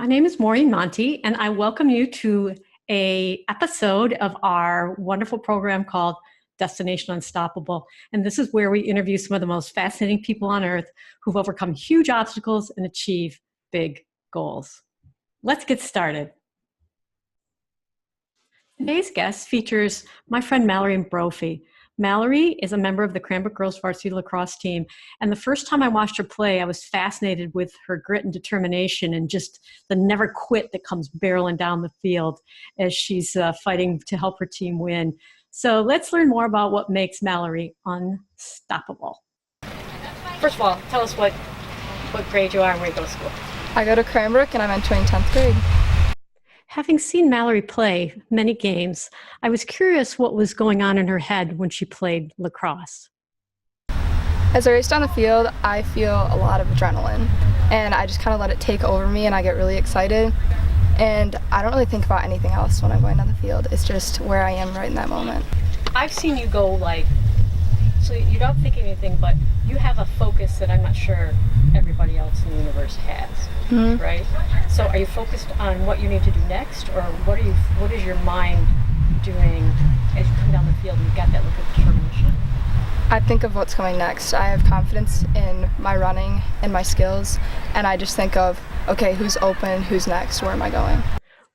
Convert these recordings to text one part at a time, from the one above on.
name is Maureen Monty, and I welcome you to a episode of our wonderful program called Destination Unstoppable. And this is where we interview some of the most fascinating people on earth who've overcome huge obstacles and achieved big goals. Let's get started. Today's guest features my friend Mallory Brophy. Mallory is a member of the Cranbrook girls varsity lacrosse team. And the first time I watched her play, I was fascinated with her grit and determination and just the never quit that comes barreling down the field as she's fighting to help her team win. So let's learn more about what makes Mallory unstoppable. First of all, tell us what grade you are and where you go to school. I go to Cranbrook and I'm entering 10th grade. Having seen Mallory play many games, I was curious what was going on in her head when she played lacrosse. As I race down the field, I feel a lot of adrenaline, and I just kind of let it take over me and I get really excited. And I don't really think about anything else when I'm going down the field. It's just where I am right in that moment. I've seen you go so you don't think anything, but you have a focus that I'm not sure everybody else in the universe has, right? So are you focused on what you need to do next, or what is your mind doing as you come down the field and you've got that look of determination? I think of what's coming next. I have confidence in my running and my skills, and I just think of, okay, who's open, who's next, where am I going?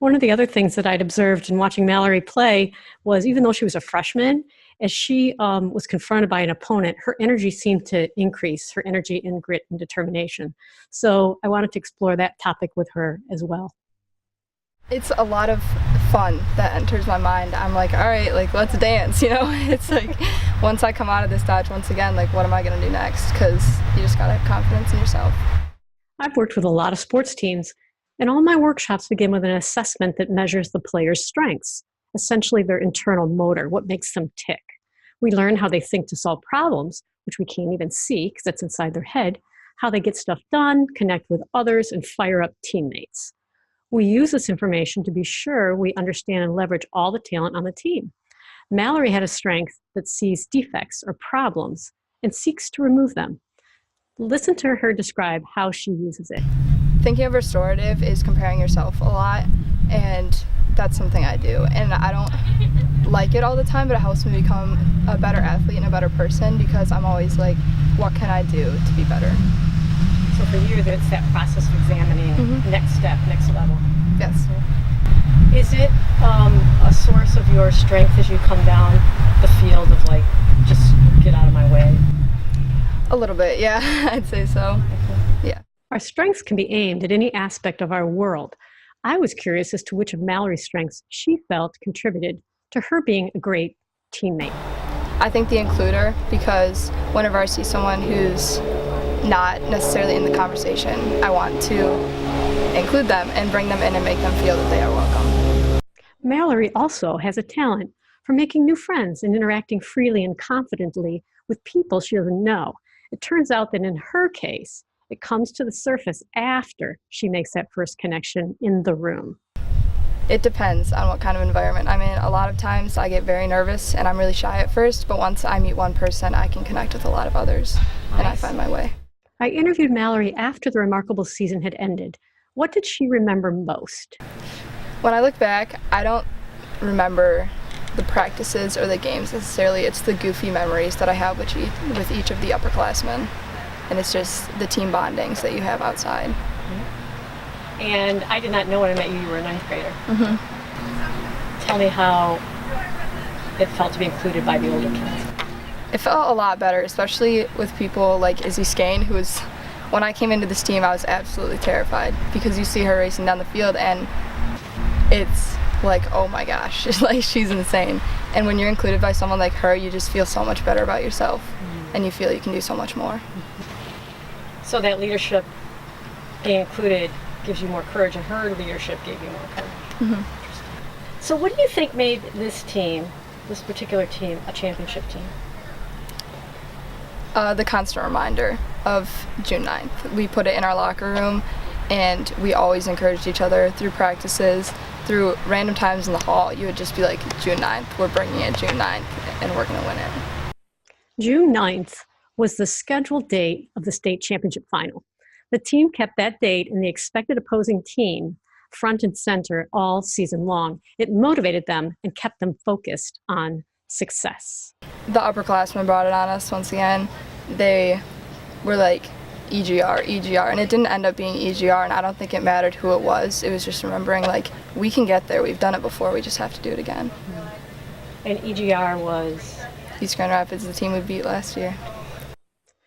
One of the other things that I'd observed in watching Mallory play was, even though she was a freshman, as she was confronted by an opponent, her energy seemed to increase, her energy and grit and determination. So I wanted to explore that topic with her as well. It's a lot of fun that enters my mind. I'm like, all right, let's dance, It's like, once I come out of this dodge once again, what am I going to do next? Because you just got to have confidence in yourself. I've worked with a lot of sports teams, and all my workshops begin with an assessment that measures the player's strengths, essentially their internal motor, what makes them tick. We learn how they think to solve problems, which we can't even see because it's inside their head, how they get stuff done, connect with others, and fire up teammates. We use this information to be sure we understand and leverage all the talent on the team. Mallory had a strength that sees defects or problems and seeks to remove them. Listen to her describe how she uses it. Thinking of restorative is comparing yourself a lot, and that's something I do. And I don't like it all the time, but it helps me become a better athlete and a better person because I'm always like, what can I do to be better? So for you, it's that process of examining next step, next level. Yes. Is it a source of your strength as you come down the field of just get out of my way? A little bit, yeah, I'd say so. Yeah. Our strengths can be aimed at any aspect of our world. I was curious as to which of Mallory's strengths she felt contributed to her being a great teammate. I think the includer, because whenever I see someone who's not necessarily in the conversation, I want to include them and bring them in and make them feel that they are welcome. Mallory also has a talent for making new friends and interacting freely and confidently with people she doesn't know. It turns out that in her case, it comes to the surface after she makes that first connection in the room. It depends on what kind of environment I'm in. A lot of times I get very nervous and I'm really shy at first, but once I meet one person, I can connect with a lot of others, and I find my way. I interviewed Mallory after the remarkable season had ended. What did she remember most? When I look back, I don't remember the practices or the games necessarily. It's the goofy memories that I have with each of the upperclassmen. And it's just the team bondings that you have outside. And I did not know when I met you were a ninth grader. Tell me how it felt to be included by the older kids. It felt a lot better, especially with people like Izzy Skane, when I came into this team, I was absolutely terrified because you see her racing down the field and it's like, oh my gosh, she's insane. And when you're included by someone like her, you just feel so much better about yourself and you feel you can do so much more. So that leadership, being included, gives you more courage, and her leadership gave you more courage. So what do you think made this particular team, a championship team? The constant reminder of June 9th. We put it in our locker room, and we always encouraged each other through practices, through random times in the hall. You would just be like, June 9th, we're bringing it June 9th, and we're going to win it. June 9th was the scheduled date of the state championship final. The team kept that date and the expected opposing team front and center all season long. It motivated them and kept them focused on success. The upperclassmen brought it on us once again. They were like, EGR, EGR, and it didn't end up being EGR, and I don't think it mattered who it was. It was just remembering, like, we can get there. We've done it before. We just have to do it again. And EGR was? East Grand Rapids, the team we beat last year.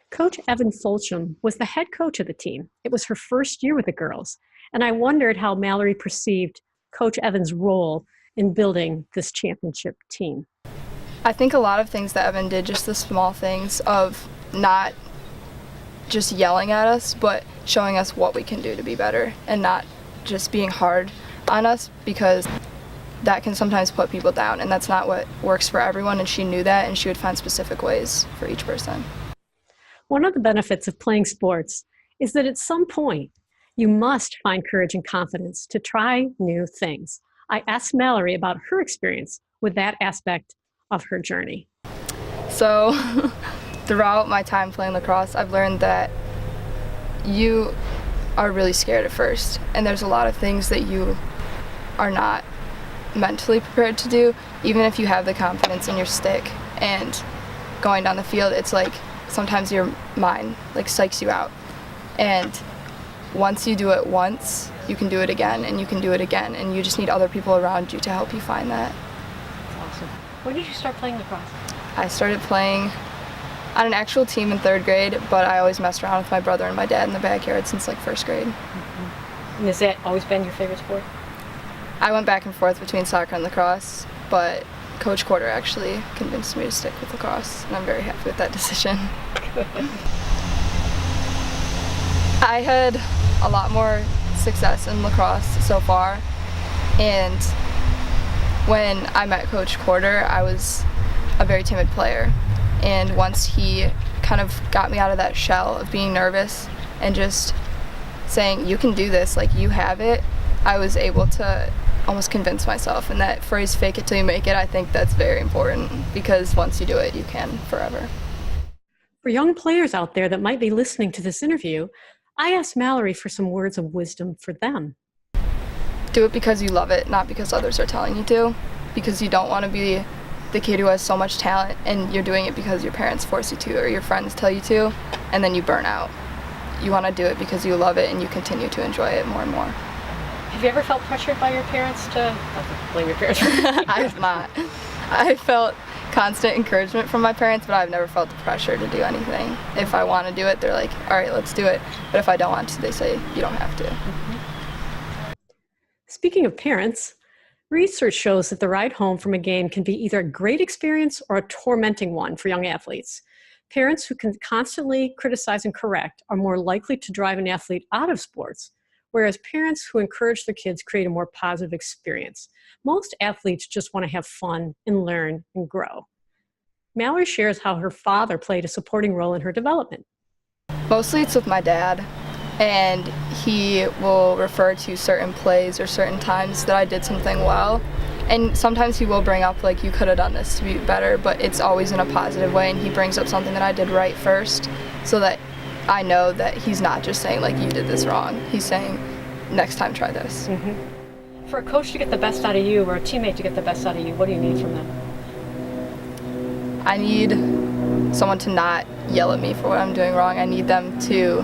Coach Evan Folsham was the head coach of the team. It was her first year with the girls, and I wondered how Mallory perceived Coach Evan's role in building this championship team. I think a lot of things that Evan did, just the small things of not just yelling at us, but showing us what we can do to be better and not just being hard on us, because that can sometimes put people down, and that's not what works for everyone, and she knew that, and she would find specific ways for each person. One of the benefits of playing sports is that at some point you must find courage and confidence to try new things. I asked Mallory about her experience with that aspect of her journey. So throughout my time playing lacrosse, I've learned that you are really scared at first, and there's a lot of things that you are not mentally prepared to do. Even if you have the confidence in your stick and going down the field, it's like sometimes your mind like psychs you out, and once you do it once, you can do it again, and you can do it again, and you just need other people around you to help you find that. That's awesome. When did you start playing lacrosse? I started playing on an actual team in 3rd grade, but I always messed around with my brother and my dad in the backyard since like 1st grade. Mm-hmm. And has that always been your favorite sport? I went back and forth between soccer and lacrosse, but Coach Quarter actually convinced me to stick with lacrosse, and I'm very happy with that decision. I had a lot more success in lacrosse so far, and when I met Coach Quarter, I was a very timid player. And once he kind of got me out of that shell of being nervous and just saying, you can do this, like you have it, I was able to almost convince myself. And that phrase, fake it till you make it, I think that's very important, because once you do it, you can forever. For young players out there that might be listening to this interview, I asked Mallory for some words of wisdom for them. Do it because you love it, not because others are telling you to, because you don't want to be the kid who has so much talent and you're doing it because your parents force you to or your friends tell you to, and then you burn out. You want to do it because you love it and you continue to enjoy it more and more. Have you ever felt pressured by your parents to, not to blame your parents? I have not. I felt constant encouragement from my parents, but I've never felt the pressure to do anything. If I want to do it, they're like, all right, let's do it. But if I don't want to, they say, you don't have to. Mm-hmm. Speaking of parents, research shows that the ride home from a game can be either a great experience or a tormenting one for young athletes. Parents who can constantly criticize and correct are more likely to drive an athlete out of sports, whereas parents who encourage their kids create a more positive experience. Most athletes just want to have fun and learn and grow. Mallory shares how her father played a supporting role in her development. Mostly it's with my dad, and he will refer to certain plays or certain times that I did something well. And sometimes he will bring up, like, you could have done this to be better, but it's always in a positive way, and he brings up something that I did right first, so that I know that he's not just saying, like, you did this wrong. He's saying, next time try this. Mm-hmm. For a coach to get the best out of you or a teammate to get the best out of you, what do you need from them? I need someone to not yell at me for what I'm doing wrong. I need them to,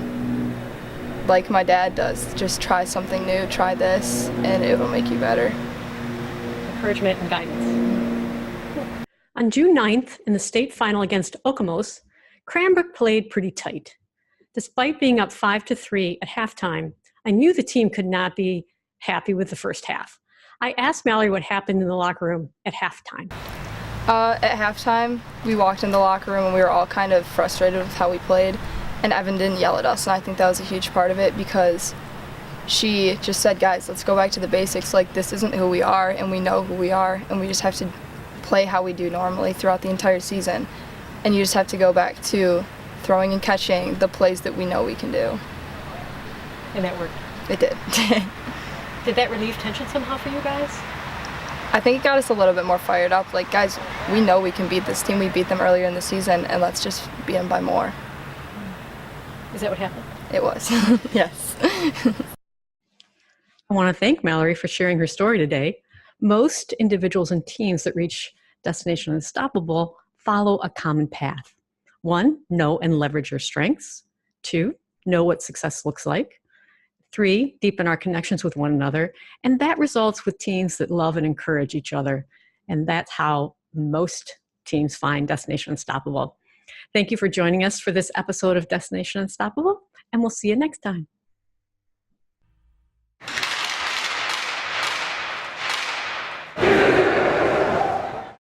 like my dad does, just try something new, try this, and it will make you better. Encouragement and guidance. On June 9th, in the state final against Okemos, Cranbrook played pretty tight. Despite being up 5-3 at halftime, I knew the team could not be happy with the first half. I asked Mallory what happened in the locker room at halftime. At halftime, we walked in the locker room and we were all kind of frustrated with how we played, and Evan didn't yell at us, and I think that was a huge part of it, because she just said, guys, let's go back to the basics. Like, this isn't who we are, and we know who we are, and we just have to play how we do normally throughout the entire season. And you just have to go back to throwing and catching the plays that we know we can do. And that worked. It did. Did that relieve tension somehow for you guys? I think it got us a little bit more fired up. Like, guys, we know we can beat this team. We beat them earlier in the season, and let's just beat them by more. Is that what happened? It was. Yes. I want to thank Mallory for sharing her story today. Most individuals and teams that reach Destination Unstoppable follow a common path. 1, know and leverage your strengths. 2, know what success looks like. 3, deepen our connections with one another. And that results with teams that love and encourage each other. And that's how most teams find Destination Unstoppable. Thank you for joining us for this episode of Destination Unstoppable, and we'll see you next time.